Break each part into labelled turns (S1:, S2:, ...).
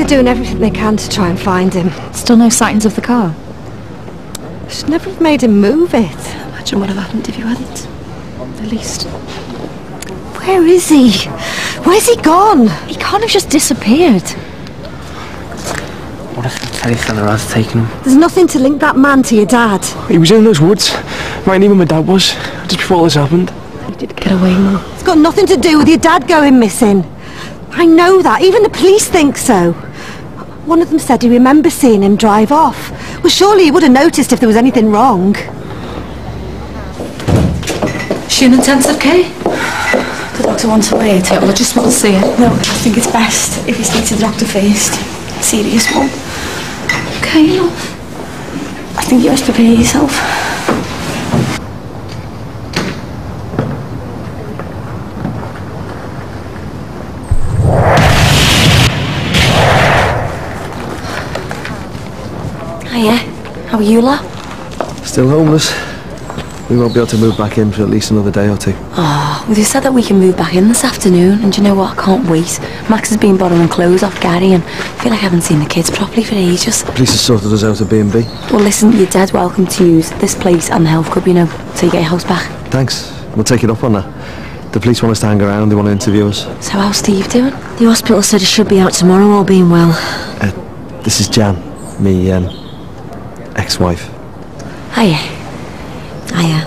S1: they're doing everything they can to try and find him.
S2: Still no sightings of the car?
S1: Should never have made him move it.
S2: Imagine what would have happened if you hadn't. At least.
S1: Where is he? Where's he gone?
S2: He can't have just disappeared.
S3: What if the telly fella has taken him?
S1: There's nothing to link that man to your dad.
S4: He was in those woods. Right near where my dad was, just before all this happened.
S2: He did get away, Mum.
S1: It's got nothing to do with your dad going missing. I know that. Even the police think so. One of them said he remembers seeing him drive off. Well, surely he would have noticed if there was anything wrong.
S2: Is she in intensive care? The doctor wants to wait. Yeah, well, I just want to see her. No, I think it's best if you speak to the doctor first. Serious one. Okay, love. I think you must prepare yourself. Hiya. How are you, lad?
S5: Still homeless. We won't be able to move back in for at least another day or two.
S2: Oh, well, they said that we can move back in this afternoon, and do you know what? I can't wait. Max has been borrowing clothes off Gary, and I feel like I haven't seen the kids properly for ages.
S5: The police have sorted us out of B&B.
S2: Well, listen, you're dead welcome to use this place and the health club, you know, till you get your house back.
S5: Thanks. We'll take it up on that. The police want us to hang around, they want to interview us.
S2: So how's Steve doing?
S1: The hospital said he should be out tomorrow, all being well.
S5: This is Jan, me ex-wife.
S2: Hiya.
S1: Hiya.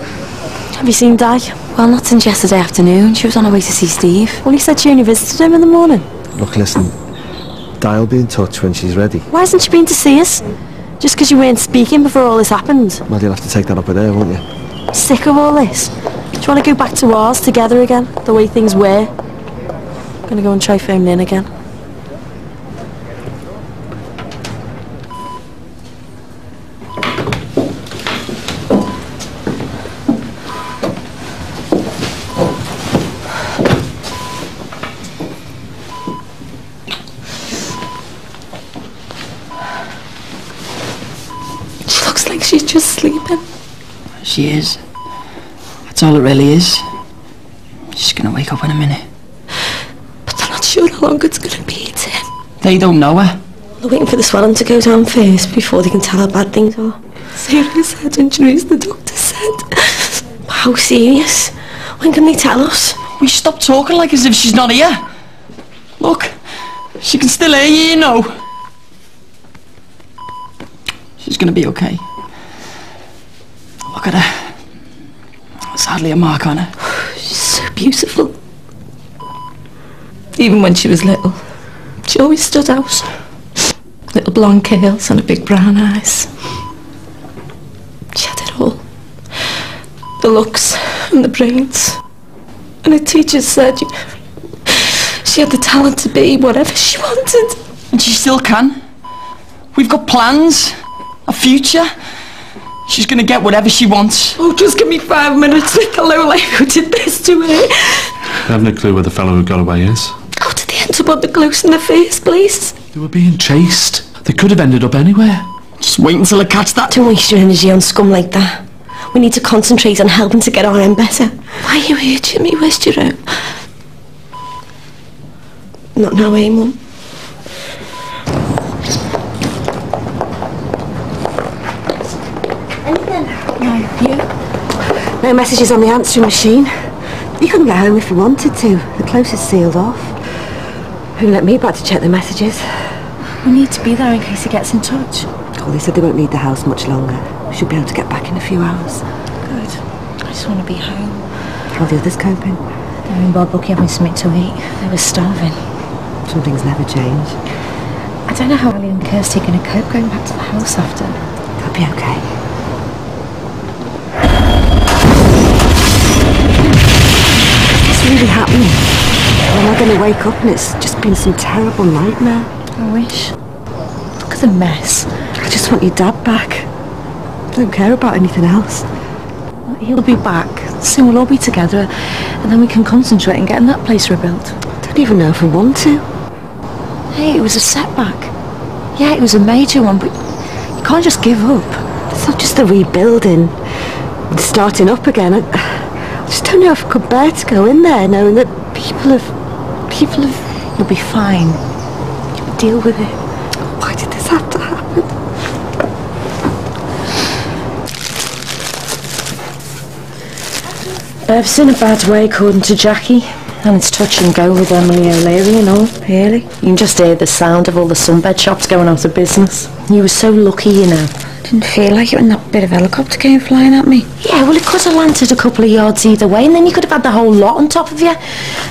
S2: Have you seen Di? Well, not since yesterday afternoon. She was on her way to see Steve. Well, he said she only visited him in the morning.
S5: Look, listen, Di will be in touch when she's ready.
S2: Why hasn't she been to see us? Just because you weren't speaking before all this happened?
S5: Well, you'll have to take that up with her, won't you?
S2: Sick of all this. Do you want to go back to ours together again? The way things were? Gonna go and try phoning in again. She's just sleeping.
S3: She is. That's all it really is. She's gonna wake up in a minute.
S2: But they're not sure how long it's gonna be, Tim.
S3: They don't know her.
S2: They're waiting for the swelling to go down first before they can tell how bad things are. Serious head injuries, the doctor said. How serious? When can they tell us?
S3: We stop talking like as if she's not here. Look, she can still hear you, you know. She's gonna be okay. Look at her. There's hardly a mark on her.
S2: She's so beautiful. Even when she was little, she always stood out. Little blonde curls and a big brown eyes. She had it all. The looks and the brains. And her teachers said she had the talent to be whatever she wanted.
S3: And she still can. We've got plans. A future. She's gonna get whatever she wants.
S2: Oh, just give me 5 minutes with the lowlife who did this to her.
S6: I have no clue where the fellow who got away is.
S2: How did they end up on the close in the first place?
S6: They were being chased. They could have ended up anywhere.
S3: Just wait until I catch that.
S2: Don't waste your energy on scum like that. We need to concentrate on helping to get our own better. Why are you urging me? Where's Jerome? Not now, eh, Mum?
S1: No messages on the answering machine. You couldn't get home if you wanted to. The closest sealed off. Who let me back to check the messages?
S2: We need to be there in case he gets in touch.
S1: Oh, they said they won't need the house much longer. We should be able to get back in a few hours.
S2: Good. I just want to be home.
S1: How are the others coping?
S2: They're in Bookie having something to eat. They were starving.
S1: Some things never change.
S2: I don't know how Ali and Kirsty are going to cope going back to the house after.
S1: They'll be okay. What's really happening? When am I going to wake up and it's just been some terrible nightmare?
S2: I wish. Look at the mess.
S1: I just want your dad back. I don't care about anything else.
S2: He'll be back. Soon we'll all be together and then we can concentrate on getting that place rebuilt.
S1: I don't even know if I want to.
S2: Hey, it was a setback. Yeah, it was a major one, but you can't just give up.
S1: It's not just the rebuilding. It's starting up again. I just don't know if I could bear to go in there knowing that people have...
S2: You'll be fine. You'll deal with it.
S1: Why did this have to happen?
S2: Bev's in a bad way, according to Jackie. And it's touch and go with Emily O'Leary and all, really. You can just hear the sound of all the sunbed shops going out of business. You were so lucky, you know.
S7: Didn't feel like it when that bit of helicopter came flying at me.
S2: Yeah, well, it could have landed a couple of yards either way, and then you could have had the whole lot on top of you.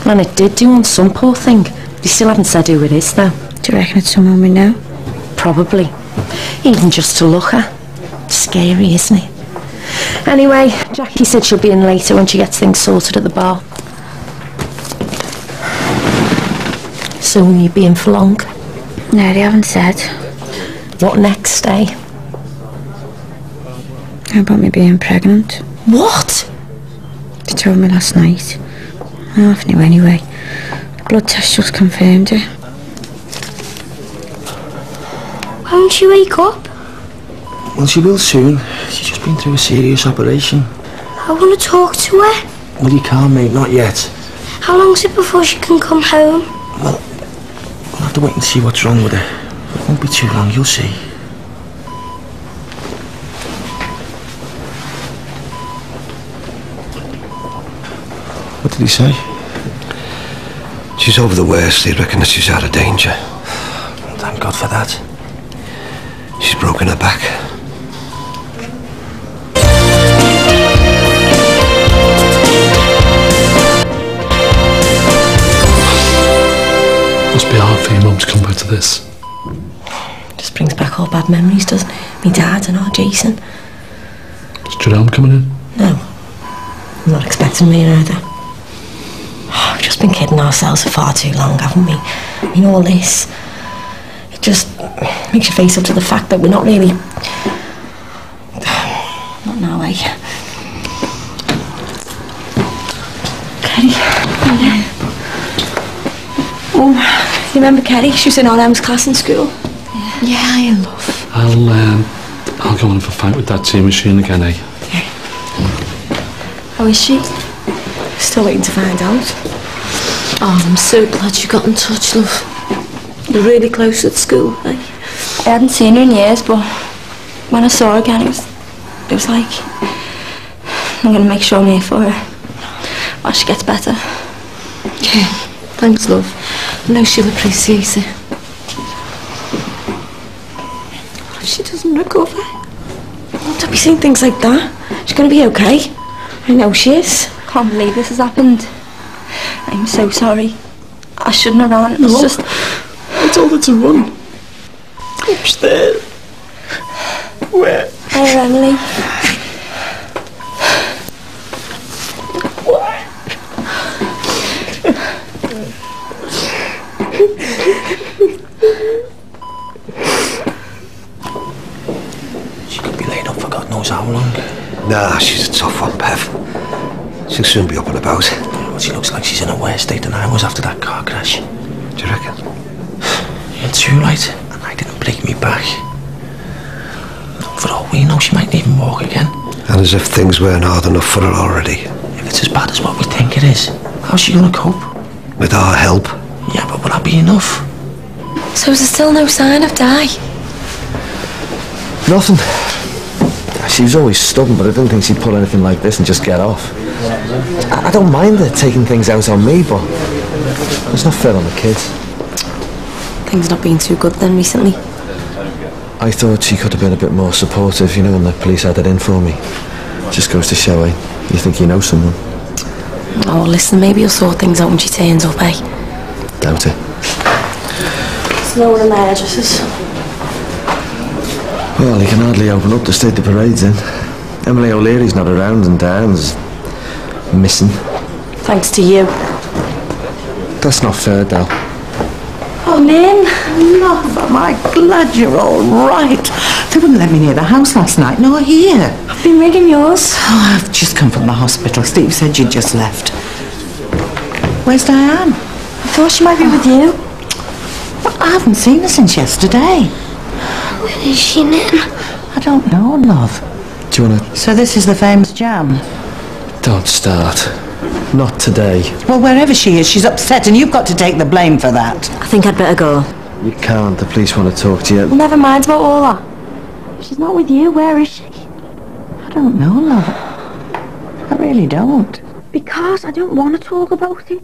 S2: And it did do on some poor thing. You still haven't said who it is, though.
S7: Do you reckon it's someone we know?
S2: Probably. Even just to look at. Scary, isn't it? Anyway, Jackie said she'll be in later when she gets things sorted at the bar. So will you be in for long?
S7: No, they haven't said.
S2: What next, eh?
S7: How about me being pregnant?
S2: What?
S7: They told me last night. I half knew anyway. The blood test just confirmed it.
S8: Won't she wake up?
S5: Well, she will soon. She's just been through a serious operation.
S8: I want to talk to her.
S5: Well, you can't, mate, not yet.
S8: How long's it before she can come home?
S5: Well, we'll have to wait and see what's wrong with her. It won't be too long, you'll see. What did he say?
S9: She's over the worst. They reckon that she's out of danger.
S5: Thank God for that.
S9: She's broken her back.
S6: Must be hard for your mum to come back to this.
S2: Just brings back all bad memories, doesn't it? Me dad and our Jason.
S6: Is Jerome coming in?
S2: No. I'm not expecting me either. We've just been kidding ourselves for far too long, haven't we? I mean, all this, it just makes you face up to the fact that we're not really... Not now, eh? Kerry. Yeah. Oh, you remember Kerry? She was in our M's class in school. Yeah, I love.
S6: I'll go on for a fight with that tea machine again, eh?
S2: Yeah. How is she? Still waiting to find out. Oh, I'm so glad you got in touch, love. You're really close at school, eh?
S7: I hadn't seen her in years, but when I saw her again, it was like, I'm going to make sure I'm here for her while she gets better.
S2: Yeah, thanks, love. I know she'll appreciate it. What if she doesn't recover? Don't be saying things like that. She's going to be okay. I know she is.
S7: Can't believe this has happened. I'm so sorry. I shouldn't have ran. It was just...
S3: I told her to run. Upstairs. Where?
S7: Oh, Emily.
S5: She could be laid up for God knows how long.
S9: Nah, she's a tough one, Bev. She'll soon be up and about.
S5: Well, she looks like she's in a worse state than I was after that car crash.
S9: Do you reckon?
S5: You're too right, and I didn't break me back. For all we know, she might even walk again.
S9: And as if things weren't hard enough for her already.
S5: If it's as bad as what we think it is, how's she gonna cope?
S9: With our help.
S5: Yeah, but will that be enough?
S2: So is there still no sign of Di?
S5: Nothing. She was always stubborn, but I didn't think she'd pull anything like this and just get off. I don't mind her taking things out on me, but it's not fair on the kids.
S2: Things not been too good then recently.
S5: I thought she could have been a bit more supportive, you know, when the police had it in for me. Just goes to show, eh? You think you know someone.
S2: Oh, listen, maybe you'll sort things out when she turns up, eh?
S5: Doubt it.
S2: There's no one in my addresses.
S5: Well, he can hardly open up to state the parade's in. Emily O'Leary's not around and Darren's missing.
S2: Thanks to you.
S5: That's not fair, Dal.
S2: Oh, Nan.
S10: Love, am I glad you're all right. They wouldn't let me near the house last night, nor here.
S2: I've been reading yours.
S10: Oh, I've just come from the hospital. Steve said you'd just left. Where's Diane?
S7: I thought she might be with you.
S10: Well, I haven't seen her since yesterday.
S8: Where is she now?
S10: I don't know, love.
S5: Do you want to...
S10: So this is the famous jam?
S5: Don't start. Not today.
S10: Well, wherever she is, she's upset, and you've got to take the blame for that.
S2: I think I'd better go.
S5: You can't. The police want to talk to you.
S7: Well, never mind about all that. If she's not with you, where is she?
S10: I don't know, love. I really don't.
S8: Because I don't want to talk about it.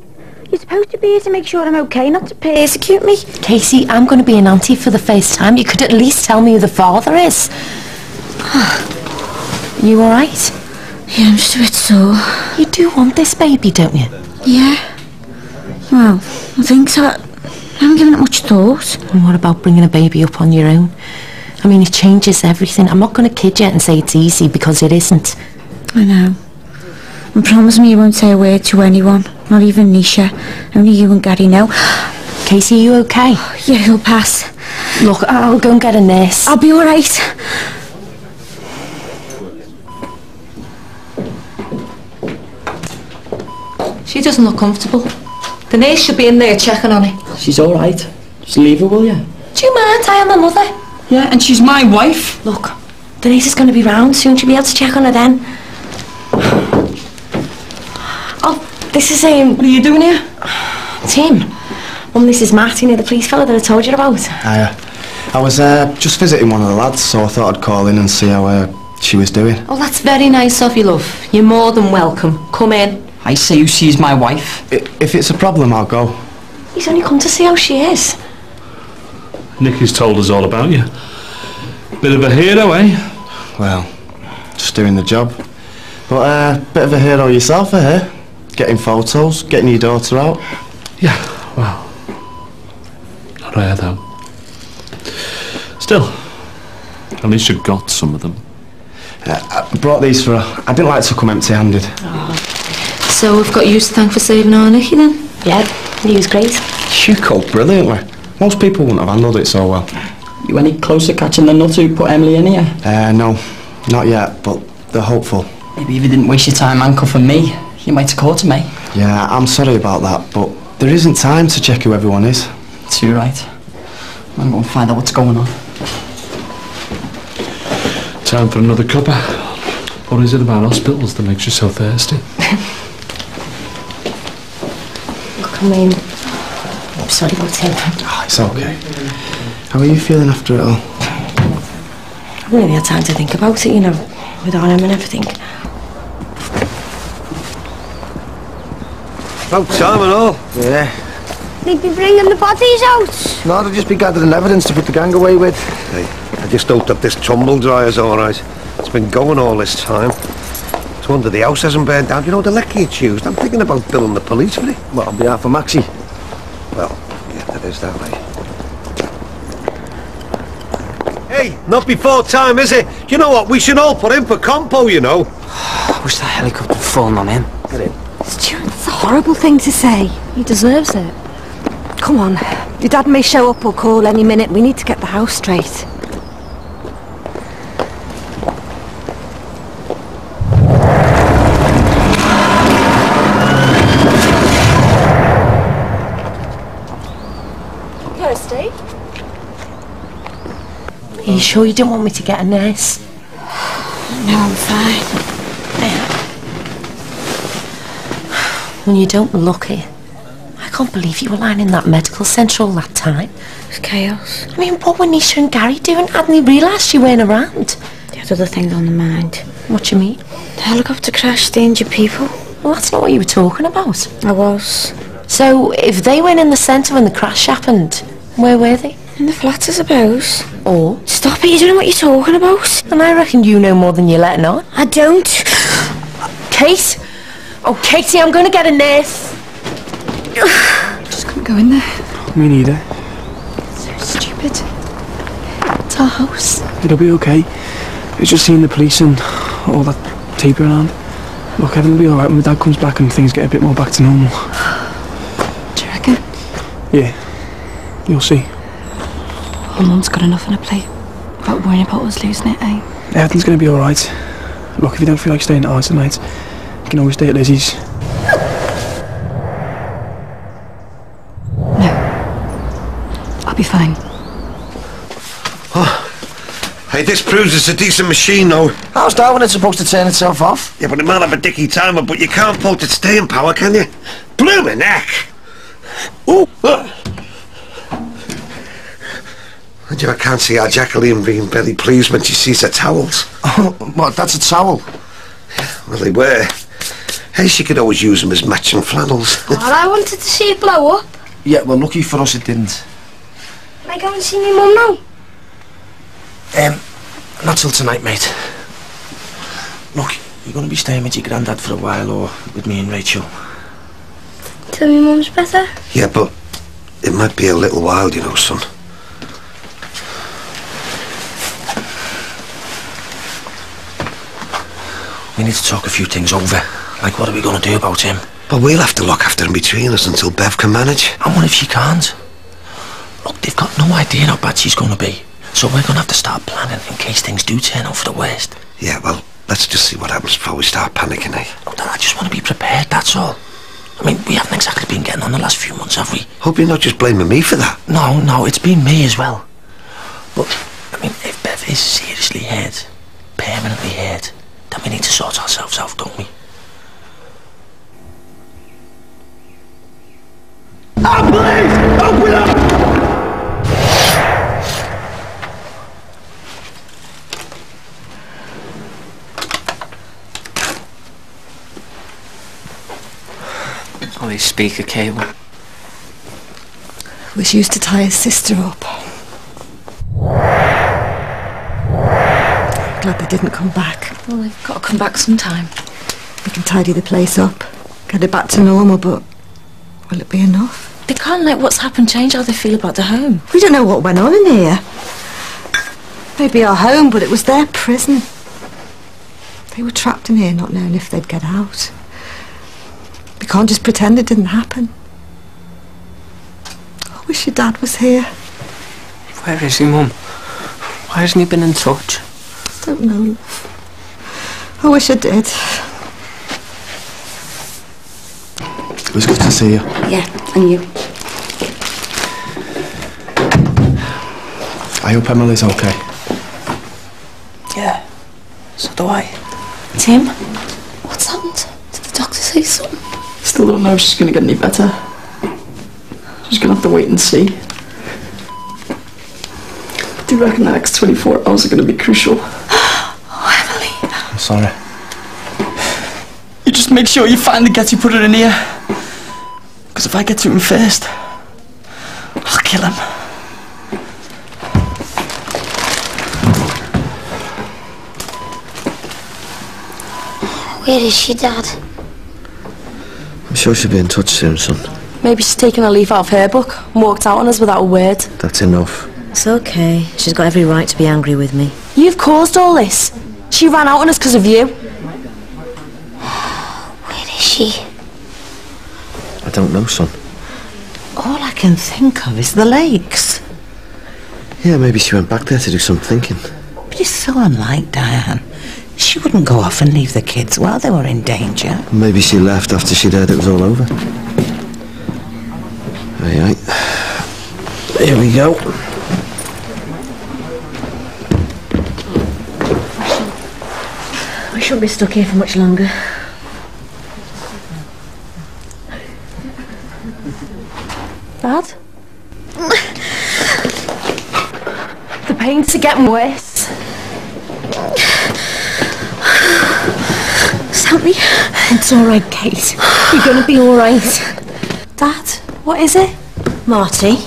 S8: You're supposed to be here to make sure I'm okay, not to persecute me.
S2: Casey, I'm going to be an auntie for the first time. You could at least tell me who the father is. You all right?
S8: Yeah, I'm just a bit sore.
S2: You do want this baby, don't you?
S8: Yeah. Well, I think so. I haven't given it much thought.
S2: And what about bringing a baby up on your own? I mean, it changes everything. I'm not going to kid you and say it's easy, because it isn't.
S8: I know. And promise me you won't say a word to anyone. Not even Nisha. Only you and Gary know.
S2: Casey, are you okay?
S8: Yeah, he'll pass.
S2: Look, I'll go and get a nurse.
S8: I'll be alright.
S2: She doesn't look comfortable. The nurse should be in there checking on her.
S3: She's all right. Just leave her, will you?
S2: Do you mind? I am her mother.
S3: Yeah, and she's my wife.
S2: Look, the nurse is going to be round soon. She'll be able to check on her then. Oh, this is
S3: What are you doing here?
S2: Tim. This is Marty, the police fella that I told you about.
S5: Hiya. I was just visiting one of the lads, so I thought I'd call in and see how she was doing.
S2: Oh, that's very nice of you, love. You're more than welcome. Come in.
S3: I say you sees my wife.
S5: If it's a problem, I'll go.
S2: He's only come to see how she is.
S6: Nikki's told us all about you. Bit of a hero, eh?
S5: Well, just doing the job. But bit of a hero yourself, eh? Getting photos, getting your daughter out.
S6: Yeah, well, not rare though. Still, at least you got some of them.
S5: I brought these for her. I didn't like to come empty-handed.
S2: So we've got you to thank for saving our Nikki then? Yeah, he was great.
S5: She coped brilliantly. Most people wouldn't have handled it so well.
S3: You any closer catching the nut who put Emily in here?
S5: No, not yet, but they're hopeful.
S3: Maybe if you didn't waste your time handcuffing me, you might have caught me.
S5: Yeah, I'm sorry about that, but there isn't time to check who everyone is.
S3: Too right. I'm going to find out what's going on.
S6: Time for another cuppa. What is it about hospitals that makes you so thirsty?
S2: Look, I mean, I'm sorry about him.
S5: Oh, it's okay. How are you feeling after it all?
S2: I haven't really had time to think about it, you know, with Arnhem and everything.
S9: About time and all.
S5: Yeah.
S8: They'd be bringing the bodies out.
S9: No, they'll just be gathering evidence to put the gang away with. Hey, I just hope that this tumble dryer's all right. It's been going all this time. It's wonder the house hasn't burned down. You know, the liquor it's used. I'm thinking about billing the police for it.
S5: Well, on behalf of Maxie.
S9: Well, yeah, that is that way. Hey, not before time, is it? You know what? We should all put in for compo, you know.
S3: I wish that helicopter had fallen on him.
S9: Get in.
S1: Stuart, it's a horrible thing to say.
S2: He deserves it.
S1: Come on. Your dad may show up or call any minute. We need to get the house straight.
S2: Kirsty? Are you sure you don't want me to get a nurse?
S8: No, I'm fine.
S2: When you don't look it. I can't believe you were lying in that medical centre all that time.
S8: It's chaos.
S2: I mean, what were Nisha and Gary doing? Hadn't they realised you weren't around?
S8: They had other things on their mind.
S2: What do you mean?
S8: The helicopter crashed, injured people.
S2: Well, that's not what you were talking about.
S8: I was.
S2: So, if they weren't in the centre when the crash happened, where were they?
S8: In the flats, I suppose.
S2: Or?
S8: Stop it, you don't know what you're talking about.
S2: And I reckon you know more than you're letting on.
S8: I don't.
S2: Kate? Oh, Katie, I'm going to get a nurse.
S1: Just couldn't go in there.
S4: Me neither.
S1: So stupid. It's our house.
S4: It'll be okay. It's just seeing the police and all that tape around. Look, everything will be alright when my dad comes back and things get a bit more back to normal.
S1: Do you reckon?
S4: Yeah. You'll see.
S1: Your mum's got enough on her plate about worrying about us losing it, eh?
S4: Everything's going to be alright. Look, if you don't feel like staying at ours tonight, you can always stay at Lizzie's.
S1: I'll be fine.
S9: Oh. Hey, this proves it's a decent machine, though.
S5: How's that when it's supposed to turn itself off?
S9: Yeah, but it might have a dicky timer, but you can't fault its staying power, can you? Bloomin' heck! Ooh! I can't see our Jacqueline being very pleased when she sees her towels.
S5: Oh, what, that's a towel?
S9: Well, they were. Hey, she could always use them as matching flannels.
S11: Oh, I wanted to see it blow up.
S5: Yeah, well, lucky for us it didn't.
S11: Can I go and see my mum now?
S5: Not till tonight, mate. Look, you're going to be staying with your granddad for a while, or with me and Rachel.
S11: Till my mum's better?
S9: Yeah, but it might be a little while, you know, son.
S5: We need to talk a few things over. Like, what are we going to do about him?
S9: But we'll have to look after him between us until Bev can manage.
S5: And what if she can't? Look, they've got no idea how bad she's going to be. So we're going to have to start planning in case things do turn out for the worst.
S9: Yeah, well, let's just see what happens before we start panicking, eh?
S5: Look, I just want to be prepared, that's all. I mean, we haven't exactly been getting on the last few months, have we?
S9: Hope you're not just blaming me for that.
S5: No, it's been me as well. But, I mean, if Bev is seriously hurt, permanently hurt, then we need to sort ourselves out, don't we?
S9: Please! Open up!
S3: Oh, his speaker cable.
S1: Was used to tie his sister up. Glad they didn't come back.
S2: Well, they've got to come back sometime.
S1: We can tidy the place up, get it back to normal, but will it be enough?
S2: They can't let what's happened change how they feel about the home.
S1: We don't know what went on in here. Maybe our home, but it was their prison. They were trapped in here not knowing if they'd get out. We can't just pretend it didn't happen. I wish your dad was here.
S3: Where is he, Mum? Why hasn't he been in touch?
S1: Don't know. I wish I did.
S5: It was good to see you.
S8: Yeah, and you.
S4: I hope Emily's okay.
S3: Yeah, so do I.
S2: Tim, what's happened? Did the doctor say something?
S3: Still don't know if she's going to get any better. She's going to have to wait and see. I do reckon the next 24 hours are going to be crucial.
S2: Oh, Emily.
S4: I'm sorry.
S3: You just make sure you find the Getty, put it in here. Because if I get to him first, I'll kill him.
S11: Where is she, Dad?
S5: I'm sure she'll be in touch soon, son.
S2: Maybe she's taken a leaf out of her book and walked out on us without a word.
S5: That's enough.
S12: It's okay. She's got every right to be angry with me.
S2: You've caused all this. She ran out on us because of you.
S11: Where is she?
S5: I don't know, son.
S10: All I can think of is the lakes.
S5: Yeah, maybe she went back there to do some thinking.
S10: But it's so unlike Diane. She wouldn't go off and leave the kids while they were in danger.
S5: Maybe she left after she'd heard it was all over. Aye. Here we go.
S12: We shouldn't be stuck here for much longer.
S2: Dad? The pains are getting worse.
S12: Sammy? It's all right, Kate. You're going to be all right.
S2: Dad, what is it?
S12: Marty?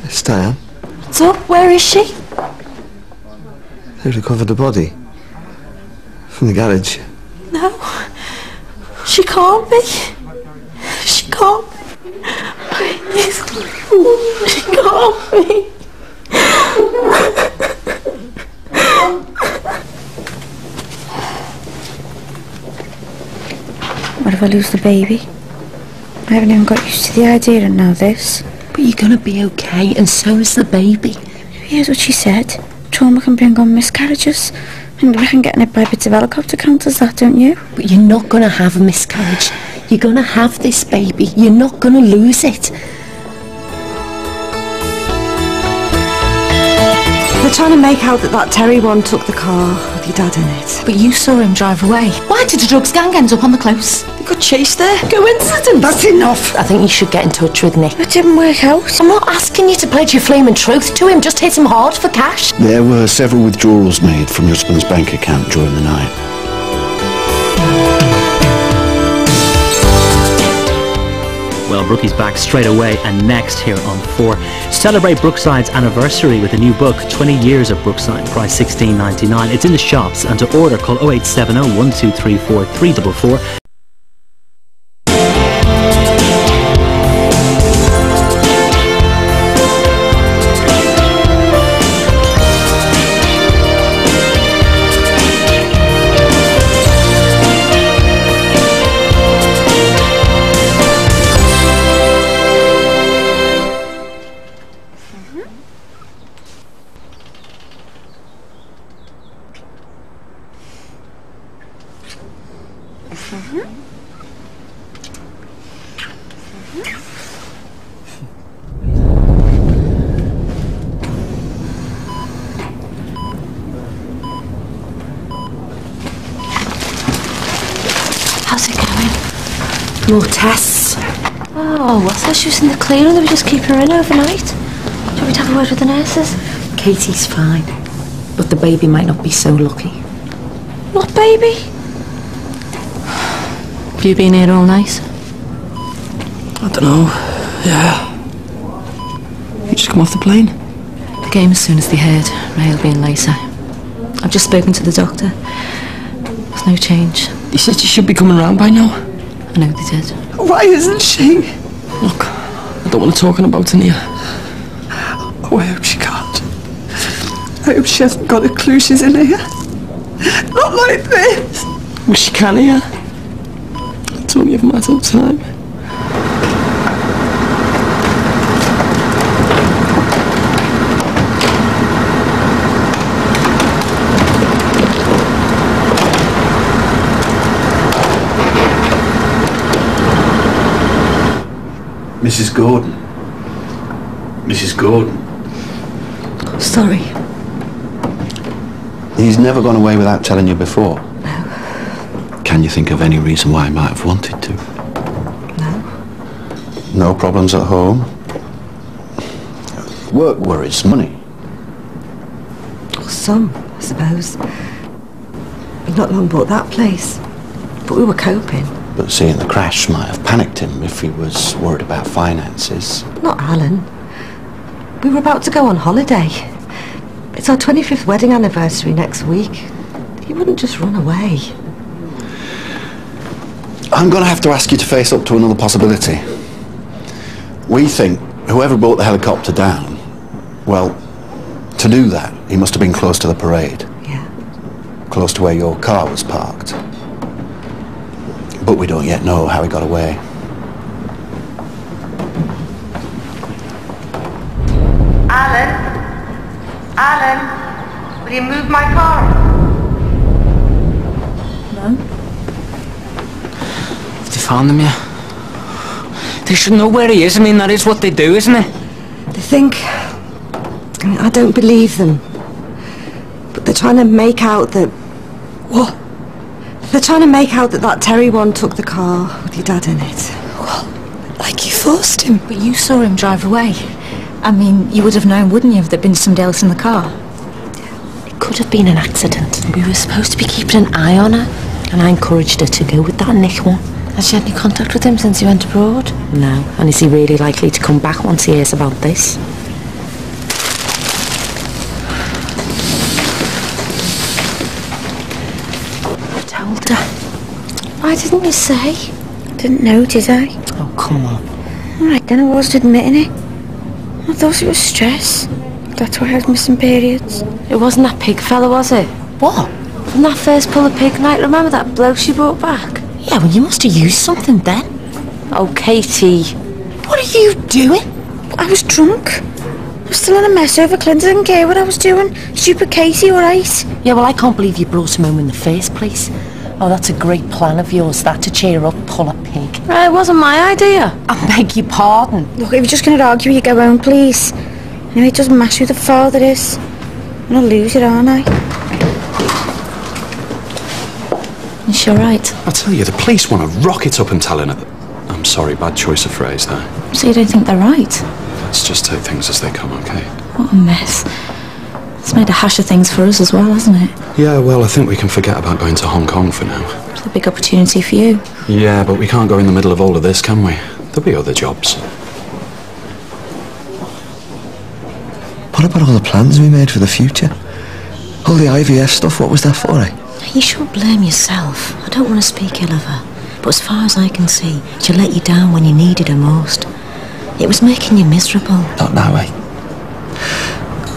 S5: It's Diane.
S2: What's up? Where is she?
S5: They recovered the body. From the garage.
S2: No. She can't be. She can't be. Please. She can't be.
S8: What if I lose the baby? I haven't even got used to the idea and now this.
S12: But you're going to be okay, and so is the baby.
S8: Here's what she said. Trauma can bring on miscarriages. And I reckon getting it by bits of helicopter count as that, don't you?
S12: But you're not going to have a miscarriage. You're going to have this baby. You're not going to lose it.
S1: They're trying to make out that Terry one took the car with your dad in it.
S2: But you saw him drive away. Why did the drugs gang end up on the close?
S1: They got chased there.
S2: Coincidence.
S10: That's enough.
S12: I think you should get in touch with Nick.
S8: It didn't work out.
S12: I'm not asking you to pledge your flaming truth to him, just hit him hard for cash.
S13: There were several withdrawals made from your husband's bank account during the night.
S14: Well, Brookie's back straight away and next here on 4. Celebrate Brookside's anniversary with a new book, 20 Years of Brookside, price $16.99. It's in the shops, and to order call 0870 1234 344.
S2: How's it going?
S12: More tests.
S7: Oh, what's that? She was in the cleaner. They were just keeping her in overnight. Do you want me to have a word with the nurses?
S12: Katie's fine, but the baby might not be so lucky.
S7: What baby?
S2: Have you been here all night?
S4: I don't know. Yeah. You just come off the plane?
S2: The game as soon as they heard. Rail being later. I've just spoken to the doctor. There's no change.
S4: He said she should be coming round by now.
S2: I know they did.
S4: Why isn't she? Look, I don't want to talk about it here. Oh, I hope she can't. I hope she hasn't got a clue she's in here. Not like this. Well, she can hear. It's only a matter of time.
S13: Mrs. Gordon. Mrs. Gordon.
S1: Sorry.
S13: He's never gone away without telling you before?
S1: No.
S13: Can you think of any reason why he might have wanted to?
S1: No.
S13: No problems at home? Work worries, money?
S1: Well, some, I suppose. We've not long bought that place. But we were coping.
S13: But seeing the crash might have panicked him if he was worried about finances.
S1: Not Alan. We were about to go on holiday. It's our 25th wedding anniversary next week. He wouldn't just run away.
S13: I'm going to have to ask you to face up to another possibility. We think whoever brought the helicopter down, well, to do that, he must have been close to the parade.
S1: Yeah.
S13: Close to where your car was parked. But we don't yet know how he got away.
S15: Alan, will you move my car?
S10: No.
S4: Have they found him yet? They should know where he is. I mean, that is what they do, isn't it?
S1: They think... I mean, I don't believe them. But they're trying to make out that...
S4: What?
S1: They're trying to make out that Terry one took the car with your dad in it.
S2: Well, like you forced him. But you saw him drive away. I mean, you would have known, wouldn't you, if there'd been somebody else in the car?
S12: It could have been an accident. We were supposed to be keeping an eye on her, and I encouraged her to go with that Nick one.
S7: Has she had any contact with him since he went abroad?
S12: No. And is he really likely to come back once he hears about this?
S7: I told her. Why didn't you say?
S8: Didn't know, did I?
S12: Oh, come on.
S8: Alright then, I wasn't admitting it. I thought it was stress. That's why I was missing periods.
S7: It wasn't that pig fella, was it?
S12: What?
S7: From that first pull of pig night, remember that bloke she brought back?
S12: Yeah, well, you must have used something then.
S7: Oh, Katie.
S8: What are you doing? I was drunk. I was still in a mess over Clint. I didn't care what I was doing. Stupid Katie, alright?
S12: Yeah, well, I can't believe you brought him home in the first place. Oh, that's a great plan of yours, that, to cheer up, pull a pig.
S7: It wasn't my idea.
S12: I beg your pardon.
S8: Look, if you're just going to argue, you go home, please. Anyway, it doesn't matter who the father is. I'm gonna lose it, aren't I?
S2: Is she alright?
S13: I tell you, the police want to rock it up and tell her that... I'm sorry, bad choice of phrase there.
S2: So you don't think they're right?
S13: Let's just take things as they come, okay?
S2: What a mess. It's made a hash of things for us as well, hasn't it?
S13: Yeah, well, I think we can forget about going to Hong Kong for now.
S2: It's a big opportunity for you.
S13: Yeah, but we can't go in the middle of all of this, can we? There'll be other jobs.
S5: What about all the plans we made for the future? All the IVF stuff, what was that for, eh?
S12: You shouldn't blame yourself. I don't want to speak ill of her. But as far as I can see, she let you down when you needed her most. It was making you miserable.
S5: Not now, eh?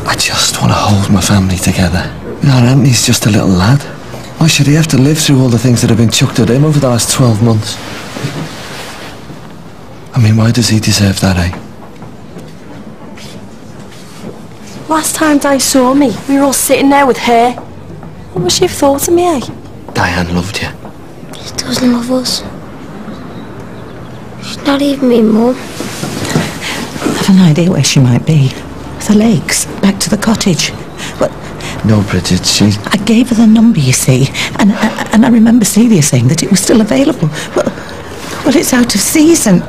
S5: I just want to hold my family together. Our Anthony's just a little lad. Why should he have to live through all the things that have been chucked at him over the last 12 months? I mean, why does he deserve that, eh?
S15: Last time Di saw me, we were all sitting there with her. What would she have thought of me, eh?
S5: Diane loved you.
S11: She doesn't love us. She's not even me mum.
S10: I've an idea where she might be. The lakes, back to the cottage. But
S5: No, Bridget,
S10: I gave her the number, you see, and I remember Celia saying that it was still available. Well, it's out of season.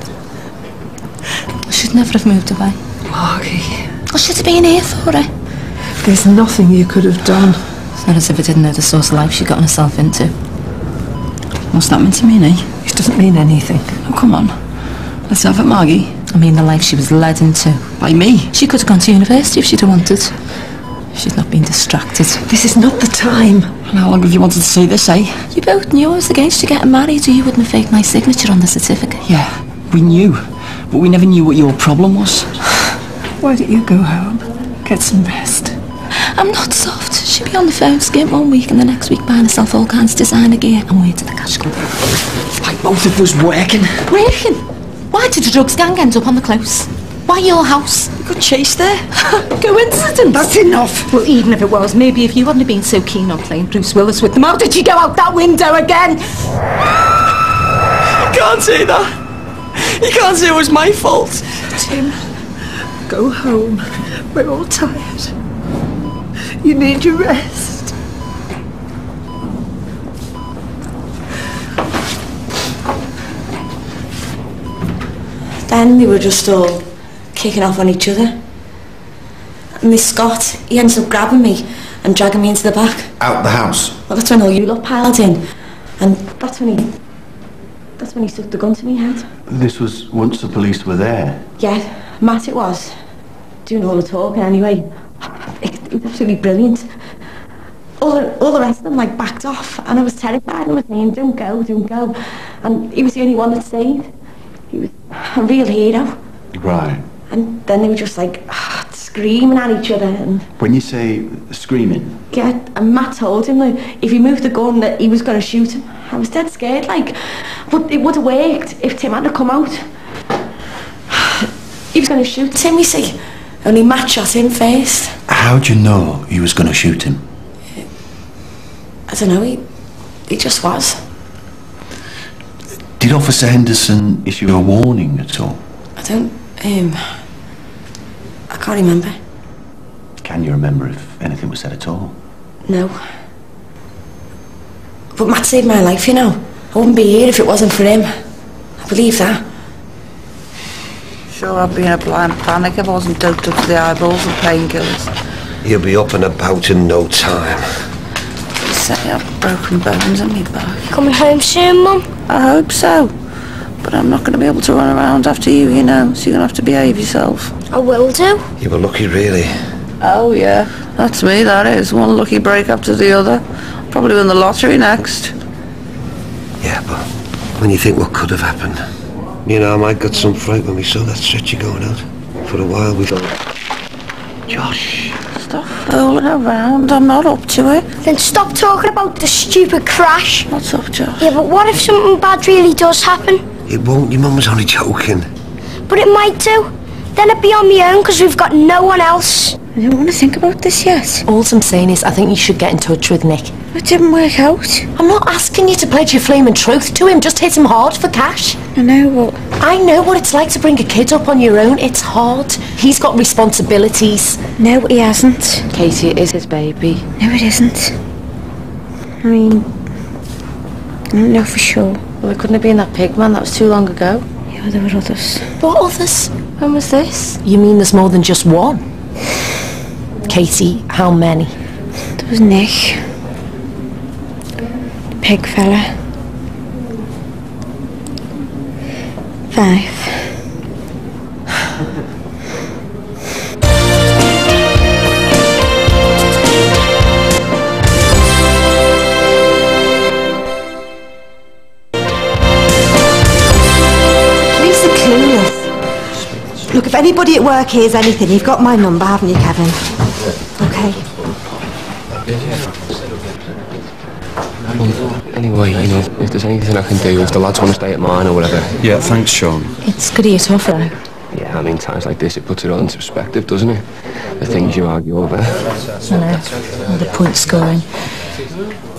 S2: She'd never have moved away.
S10: Margie.
S2: Well, she'd have been here for her.
S4: There's nothing you could have done.
S2: It's not as if I didn't know the sort of life she'd gotten herself into. What's that meant to mean, eh?
S4: It doesn't mean anything.
S2: Oh, come on. Let's have it, Margie. I mean the life she was led into. By me? She could have gone to university if she'd have wanted. She's not been distracted.
S4: This is not the time.
S3: And how long have you wanted to see this, eh?
S2: You both knew I was against you getting married, or you wouldn't have faked my signature on the certificate.
S3: Yeah, we knew. But we never knew what your problem was.
S4: Why don't you go home? Get some rest.
S2: I'm not soft. She'd be on the phone skint 1 week and the next week buying herself all kinds of designer gear. And where did the cash come from?
S3: Like both of us working.
S2: Working? Why did the drugs gang end up on the close? Why your house?
S3: We got chased there.
S2: Coincidence.
S4: That's enough.
S2: Well, even if it was, maybe if you hadn't been so keen on playing Bruce Willis with them, how did you go out that window again?
S3: You can't say that. You can't say it was my fault.
S4: Tim, go home. We're all tired. You need your rest.
S7: Then they were just all kicking off on each other. Miss Scott, he ends up grabbing me and dragging me into the back.
S13: Out the house?
S7: Well, that's when all you lot piled in. And that's when he stuck the gun to me head.
S13: This was once the police were there?
S7: Yeah, Matt it was. Doing all the talking anyway. It was absolutely brilliant. All the rest of them like backed off and I was terrified. I was saying, don't go. And he was the only one that stayed. He was a real hero.
S13: Right.
S7: And then they were just like screaming at each other. And
S13: When you say screaming?
S7: yeah, and Matt told him that if he moved the gun that he was going to shoot him. I was dead scared, like, but it would have worked if Tim hadn't come out. He was going to shoot Tim, you see. Only Matt shot him first.
S13: How'd you know he was going to shoot him?
S7: I don't know, he just was.
S13: Did Officer Henderson issue a warning at all?
S7: I don't, I can't remember.
S13: Can you remember if anything was said at all?
S7: No. But Matt saved my life, you know. I wouldn't be here if it wasn't for him. I believe that.
S8: Sure, I'd be in a blind panic if I wasn't doped up to the eyeballs with painkillers.
S9: You'll be up and about in no time.
S8: You say I've broken bones in my back.
S11: Coming home soon, Mum?
S8: I hope so. But I'm not going to be able to run around after you, you know, so you're going to have to behave yourself.
S11: I will do.
S9: You were lucky, really.
S8: Oh, yeah. That's me, that is. One lucky break after the other. Probably win the lottery next.
S9: Yeah, but when you think what could have happened. You know, I might got some fright when we saw that stretcher going out. For a while we thought... Josh.
S8: Stop fooling around. I'm not up to it.
S11: Then stop talking about the stupid crash.
S8: What's up, Josh?
S11: Yeah, but what if something bad really does happen?
S9: It won't. Your mum was only joking.
S11: But it might do. Then I'd be on my own because we've got no one else.
S8: I don't want to think about this yet.
S15: All I'm saying is I think you should get in touch with Nick.
S8: It didn't work out.
S15: I'm not asking you to pledge your flaming truth to him. Just hit him hard for cash.
S8: I know, but...
S15: I know what it's like to bring a kid up on your own. It's hard. He's got responsibilities.
S8: No, he hasn't.
S15: Katie, it is his baby.
S8: No, it isn't. I mean... I don't know for sure.
S15: Well, it couldn't have been that pig man. That was too long ago.
S8: Yeah, there were others.
S15: What others? When was this? You mean there's more than just one? Katie, how many?
S8: There was Nick. The pig fella. 5.
S1: Police are clueless. Look, if anybody at work hears anything, you've got my number, haven't you, Kevin? Okay.
S16: Well, anyway, you know, if there's anything I can do, if the lads want to stay at mine or whatever.
S6: Yeah, thanks, Sean.
S2: It's good of you to offer.
S16: Yeah, I mean, times like this, it puts it all into perspective, doesn't it? The things you argue over.
S2: I know. All the point scoring.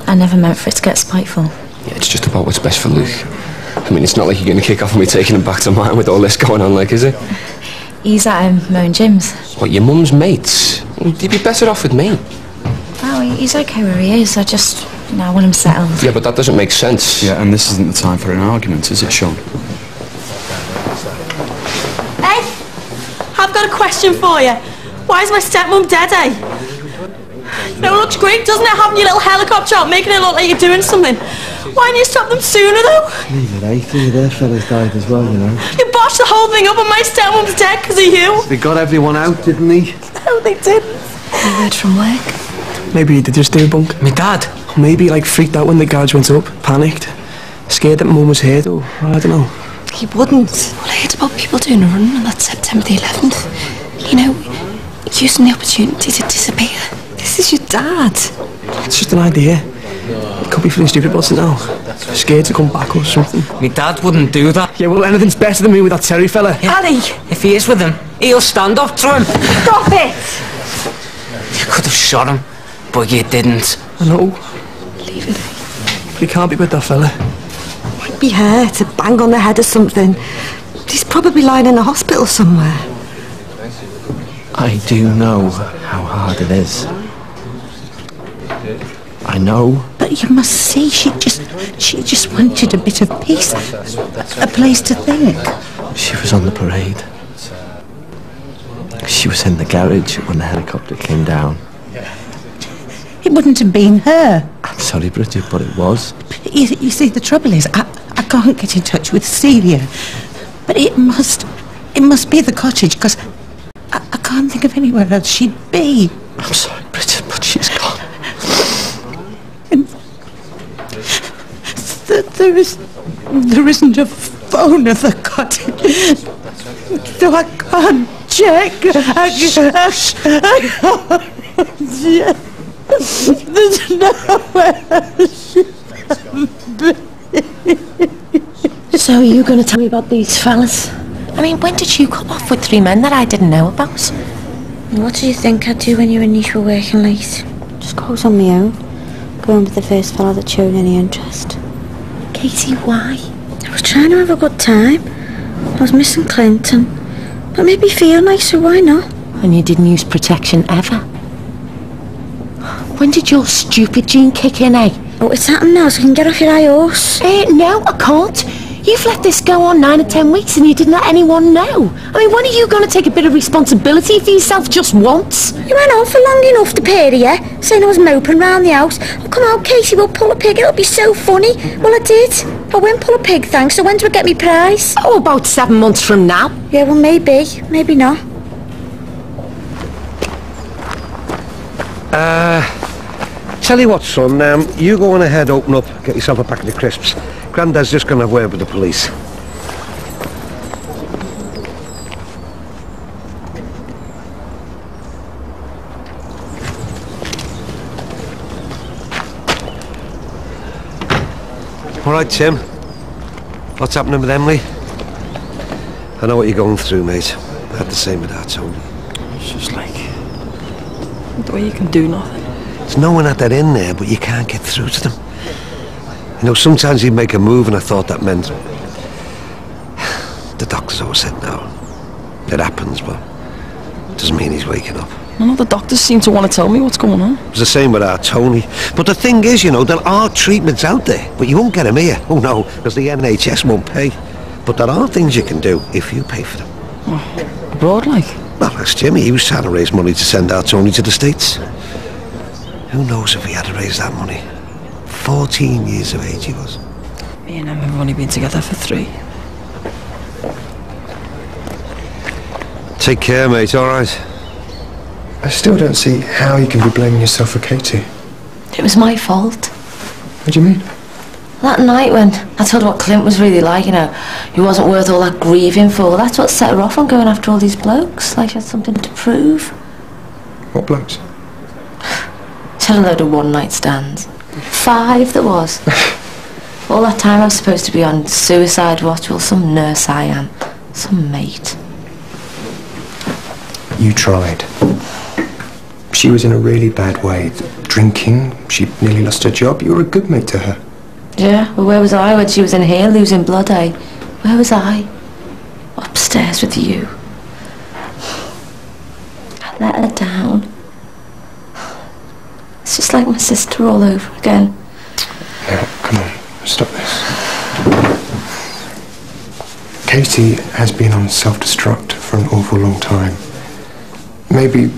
S2: I never meant for it to get spiteful.
S16: Yeah, it's just about what's best for Luke. I mean, it's not like you're going to kick off on me taking him back to mine with all this going on, like, is it?
S2: He's at my own gyms.
S16: What, your mum's mates? He'd be better off with me.
S2: Oh, he's okay where he is. I just, I want him settled.
S16: Yeah, but that doesn't make sense.
S6: Yeah, and this isn't the time for an argument, is it, Sean?
S15: Hey, I've got a question for you. Why is my stepmom dead, eh? No, it looks great, doesn't it, having your little helicopter out, making it look like you're doing something? Why didn't you stop them sooner, though?
S5: Leave it, eh? 3 of their fellas died as well, you know.
S15: You botched the whole thing up and my stepmom's dead because of you.
S5: They got everyone out, didn't they?
S15: No, they didn't.
S2: You heard from work?
S3: Maybe he did just do a bunk. My dad? Maybe like freaked out when the garage went up, panicked. Scared that mum was here, though. I don't know.
S1: He wouldn't.
S2: Well, I heard about people doing a run on that September the 11th. You know, using the opportunity to disappear.
S1: This is your dad.
S3: It's just an idea. It could be feeling stupid about it now. Scared to come back or something.
S17: My dad wouldn't do that.
S3: Yeah, well, anything's better than me with that Terry fella.
S17: Yeah.
S15: Addy!
S17: If he is with him, he'll stand up to him.
S15: Stop it!
S17: You could have shot him, but you didn't.
S3: I know.
S2: Leave it.
S3: But he can't be with that fella.
S1: Might be hurt, a bang on the head or something. He's probably lying in a hospital somewhere.
S5: I do know how hard it is. I know.
S10: But you must see, she just wanted a bit of peace, a place to think.
S5: She was on the parade. She was in the garage when the helicopter came down.
S10: It wouldn't have been her.
S5: I'm sorry, Bridget, but it was.
S10: You see, the trouble is, I can't get in touch with Celia. But it must be the cottage, because I can't think of anywhere else she'd be.
S5: I'm sorry, Bridget, but she's gone.
S10: And there isn't a phone at the cottage, so I can't check. I can't check. There's nowhere she can be.
S15: So are you going to tell me about these fellas? I mean, when did you come off with 3 men that I didn't know about?
S8: What did you think I'd do when you and Nish were working late?
S7: Just go out on my own. Going with the first fella that showed any interest.
S15: Katie, why?
S8: I was trying to have a good time. I was missing Clinton. But maybe feel nice, so why not?
S15: And you didn't use protection ever? When did your stupid gene kick in, eh?
S8: Oh, it's happened now, so you can get off your high horse.
S15: No, I can't. You've let this go on 9 or 10 weeks and you didn't let anyone know. I mean, when are you going to take a bit of responsibility for yourself just once?
S8: You went on for long enough to pay you, saying I was moping round the house. Oh, come on, Casey, we'll pull a pig, it'll be so funny. Well, I did. I won't pull a pig, thanks, so when do I get me prize?
S15: Oh, about 7 months from now.
S8: Yeah, well, maybe not.
S9: Tell you what, son, you go on ahead, open up, get yourself a packet of crisps. Grandad's just going to have word with the police. All right, Tim. What's happening with Emily? I know what you're going through, mate. I had the same with her, Tony.
S3: It's just like...
S4: The way you can do nothing.
S9: It's knowing that they're in there, but you can't get through to them. You know, sometimes he'd make a move and I thought that meant... The doctors always said no. It happens, but it doesn't mean he's waking up.
S4: None of the doctors seem to want to tell me what's going on.
S9: It's the same with our Tony. But the thing is, you know, there are treatments out there, but you won't get them here. Oh no, because the NHS won't pay. But there are things you can do if you pay for them.
S4: Oh, abroad, like?
S9: Well, that's Jimmy. He was trying to raise money to send our Tony to the States. Who knows if he had to raise that money? 14 years of age he was.
S4: Me and him have only been together for 3.
S9: Take care, mate, all right?
S18: I still don't see how you can be blaming yourself for Katie.
S12: It was my fault.
S18: What do you mean?
S12: That night when I told her what Clint was really like, you know, he wasn't worth all that grieving for, that's what set her off on going after all these blokes, like she had something to prove.
S18: What blokes?
S12: She had a load of one-night stands. 5 there was. All that time I was supposed to be on suicide watch. Well, some nurse I am. Some mate.
S18: You tried. She was in a really bad way. Drinking, she nearly lost her job. You were a good mate to her.
S12: Yeah, well, where was I when she was in here losing blood, eh? Where was I? Upstairs with you. I let her down. It's just like my sister all over again.
S18: Now, come on, stop this. Katie has been on self-destruct for an awful long time. Maybe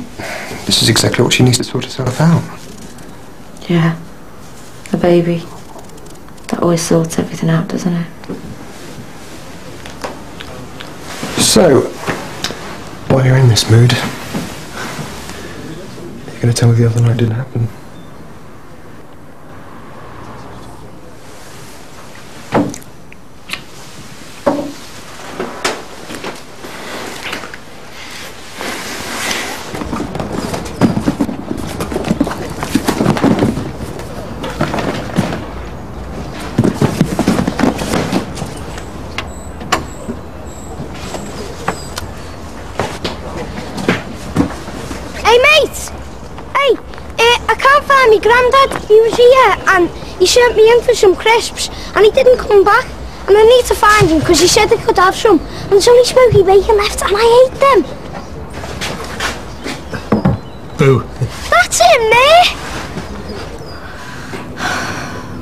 S18: this is exactly what she needs to sort herself out.
S12: Yeah, the baby. That always sorts everything out, doesn't it?
S18: So, while you're in this mood, you're going to tell me the other night didn't happen?
S11: My granddad, he was here and he sent me in for some crisps and he didn't come back and I need to find him because he said I could have some and there's only smoky bacon left and I ate them.
S6: Boo.
S11: That's it, mate.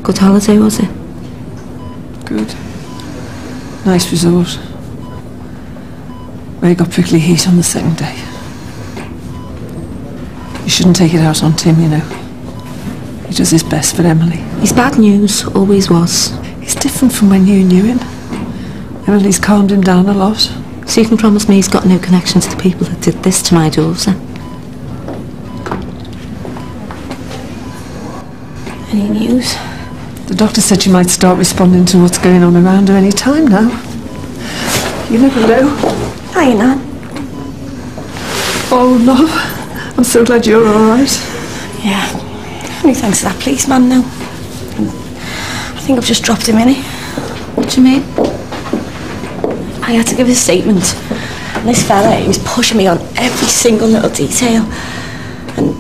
S12: Good holiday, was it?
S4: Good. Nice resort. Where you got prickly heat on the second day. You shouldn't take it out on Tim, you know. He does his best for Emily.
S12: He's bad news, always was.
S4: He's different from when you knew him. Emily's calmed him down a lot.
S12: So you can promise me he's got no connection to the people that did this to my daughter? Any news?
S4: The doctor said she might start responding to what's going on around her any time now. You never know.
S12: Hiya, Nan.
S4: Oh, no. I'm so glad you're all right.
S15: Yeah. Only thanks to that policeman now. I think I've just dropped him in it.
S12: What do you mean?
S15: I had to give a statement. And this fella, he was pushing me on every single little detail. And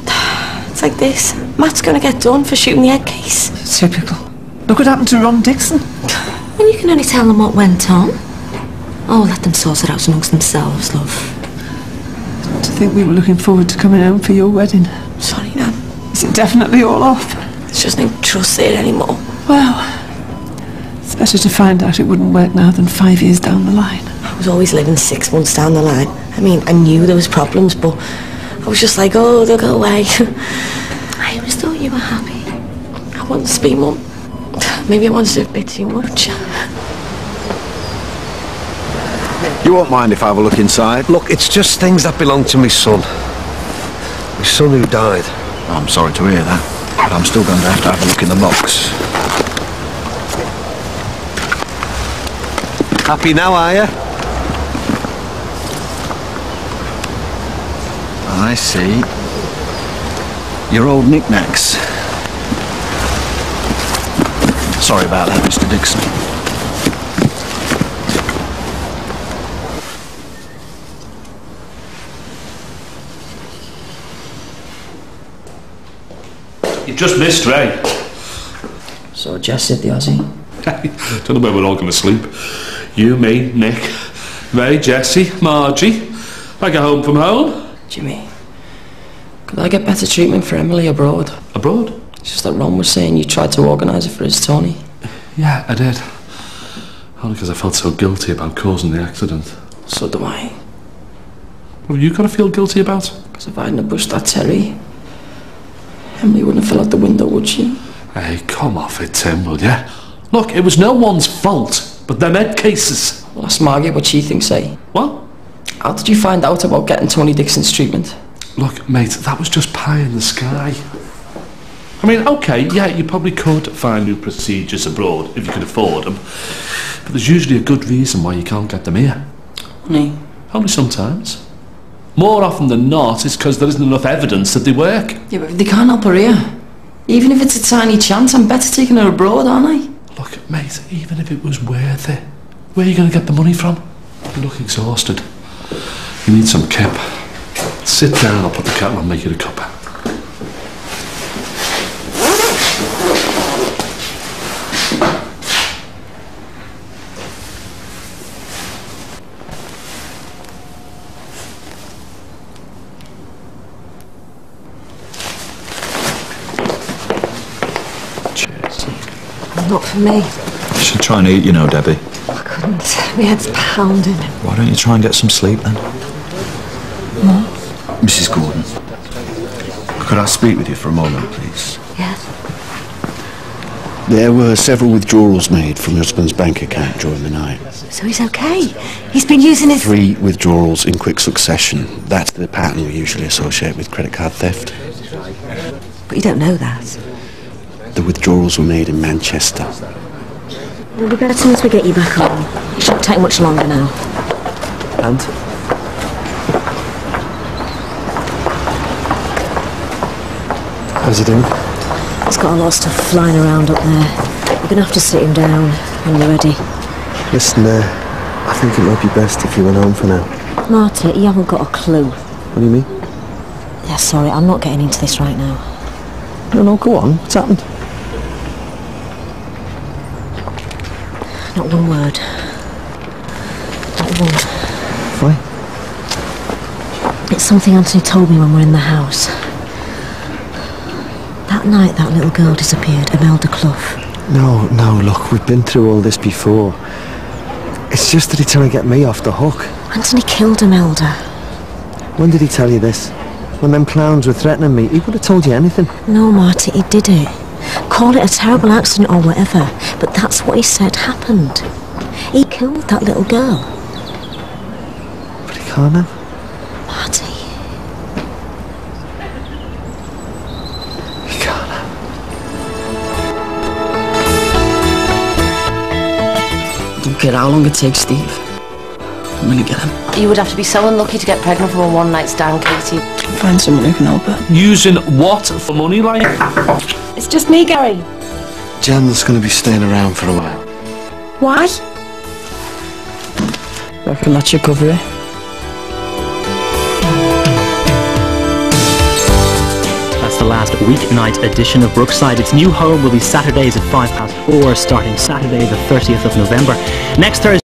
S15: it's like this. Matt's going to get done for shooting the head case.
S4: Typical. Look what happened to Ron Dixon.
S12: Well, you can only tell them what went on. Oh, let them sort it out amongst themselves, love.
S4: To think we were looking forward to coming home for your wedding.
S15: Sorry, Nan.
S4: Is it definitely all off?
S15: There's just no trust there anymore.
S4: Well, it's better to find out it wouldn't work now than 5 years down the line.
S15: I was always living 6 months down the line. I mean, I knew there was problems, but I was just like, oh, they'll go away.
S12: I always thought you were happy.
S15: I wanted to be Mum. Maybe I wanted it a bit too much.
S9: You won't mind if I have a look inside? Look, it's just things that belong to my son. My son who died.
S13: I'm sorry to hear that, but I'm still going to have a look in the box.
S9: Happy now, are you?
S13: I see. Your old knickknacks. Sorry about that, Mr. Dixon.
S6: You just missed Ray.
S3: So Jess hit the Aussie.
S6: Don't know where we're all going to sleep. You, me, Nick, Ray, Jessie, Margie. Like a home from home.
S3: Jimmy, could I get better treatment for Emily abroad?
S6: Abroad?
S3: It's just that Ron was saying you tried to organise it for his Tony.
S6: Yeah, I did. Only because I felt so guilty about causing the accident.
S3: So do I.
S6: What have you got to feel guilty about?
S3: Because if I hadn't pushed that Terry, Emily wouldn't have fell out the window, would she?
S6: Hey, come off it, Tim, will ya? Look, it was no one's fault, but them head cases.
S3: Well, ask Margie what she thinks, eh?
S6: What?
S3: How did you find out about getting Tony Dixon's treatment?
S6: Look, mate, that was just pie in the sky. I mean, okay, yeah, you probably could find new procedures abroad if you could afford them, but there's usually a good reason why you can't get them here. Only sometimes. More often than not, it's because there isn't enough evidence that they work.
S3: Yeah, but if they can't help her here, even if it's a tiny chance, I'm better taking her abroad, aren't I?
S6: Look, mate, even if it was worth it, where are you going to get the money from? You look exhausted. You need some kip. Sit down, I'll put the kettle on and make you a cuppa.
S1: Not for me.
S19: You should try and eat, you know, Debbie.
S1: I couldn't. My head's pounding.
S19: Why don't you try and get some sleep then? Mrs. Gordon, could I speak with you for a moment, please?
S1: Yes.
S13: There were several withdrawals made from your husband's bank account during the night.
S1: So he's okay? He's been using his...
S13: 3 withdrawals in quick succession. That's the pattern we usually associate with credit card theft.
S1: But you don't know that.
S13: The withdrawals were made in Manchester.
S8: It'll be better once we get you back home. It shouldn't take much longer now.
S5: And? How's he doing?
S8: He's got a lot of stuff flying around up there. You're going to have to sit him down when you're ready.
S5: Listen, I think it might be best if you went home for now.
S8: Marty, you haven't got a clue.
S5: What do you mean?
S8: Yeah, sorry, I'm not getting into this right now.
S5: No, go on. What's happened?
S8: Not one word. Not one.
S5: Why?
S8: It's something Anthony told me when we're in the house. That night that little girl disappeared, Imelda Clough.
S5: No, look, we've been through all this before. It's just that he's trying to get me off the hook.
S8: Anthony killed Imelda.
S5: When did he tell you this? When them clowns were threatening me, he would have told you anything.
S8: No, Marty, he did it. Call it a terrible accident or whatever, but that's what he said happened. He killed that little girl.
S5: But he can't have.
S8: Marty.
S5: He can't have.
S3: I don't care how long it takes, Steve. I'm gonna get him.
S12: You would have to be so unlucky to get pregnant from a one-night stand, Katie.
S3: Find someone who can help her.
S6: Using what for money, like?
S15: It's just me, Gary.
S5: Jan's going to be staying around for a while.
S15: Why?
S3: Reckon that should cover it.
S14: That's the last weeknight edition of Brookside. Its new home will be Saturdays at 4:05, starting Saturday the 30th of November. Next Thursday